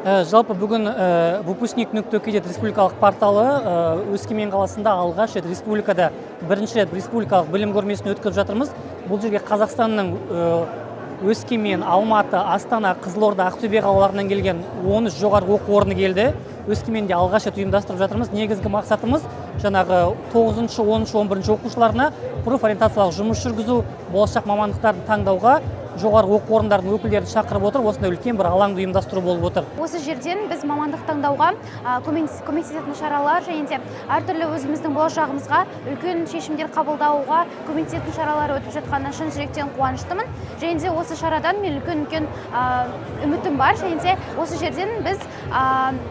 Жалпы бүгін выпускник.кз республикалық порталы Өскемен қаласында алғаш рет республикада бірінші рет республикалық білім көрмесін өткізіп жатырмыз. Бұл жерге Қазақстанның Өскемен, Алматы, Астана, Қызылорда, Ақтөбе қалаларынан келген 13 жоғарғы оқу орны келді. Өскеменде алғаш рет ұйымдастырып жатырмыз. Негізгі мақсатымыз жаңағы 9-шы, 10-шы, 11-ші оқушыларына профориентациялық жұмыс жүргізу, болашақ мамандықтарды таңдауға жоғарғы оқу орындарының өкілдерін шақырып отыр, осындай үлкен бір алаңды ұйымдастыру болып отыр. Осы жерден біз мамандық таңдауға көмектесетін шаралар және де әртүрлі өзіміздің болашағымызға үлкен шешімдер қабылдауға көмектесетін шаралар өтіп жатқанына шын жүректен қуаныштымын. Және де осы шарадан мен үлкен үмітім бар, және де осы жерден біз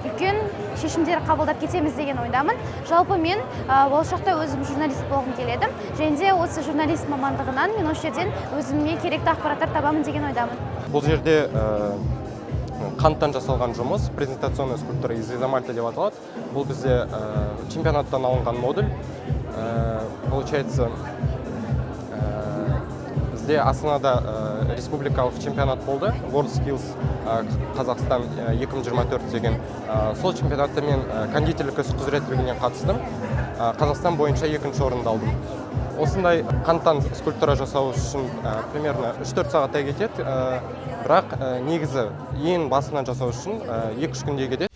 үлкен шешімдер қабылдап кетеміз деген ойдамын. Жалпы мен болашақта өзім журналист болғым келеді, және де осы журналист мамандығынан мен осы жерден өзіме керекті ақпараттар табамын деген ойдамын. Бұл жерде қанттан жасалған жұмыс, презентационная скульптура из изомальта деп аталады. Бұл бізде чемпионаттан алынған модуль. Получается, бізде Астанада республикалық чемпионат болды, WorldSkills Қазақстан 2024 деген. Сол чемпионатта мен кондитерлік іс құзыреттілігіне қатыстым. Қазақстан бойынша 2-ші орынды алдым. Осындай қанттан скульптура жасау үшін примерно 3-4 сағаттай кетеді, бірақ негізі ең басынан жасау үшін 2-3 күнде кетеді.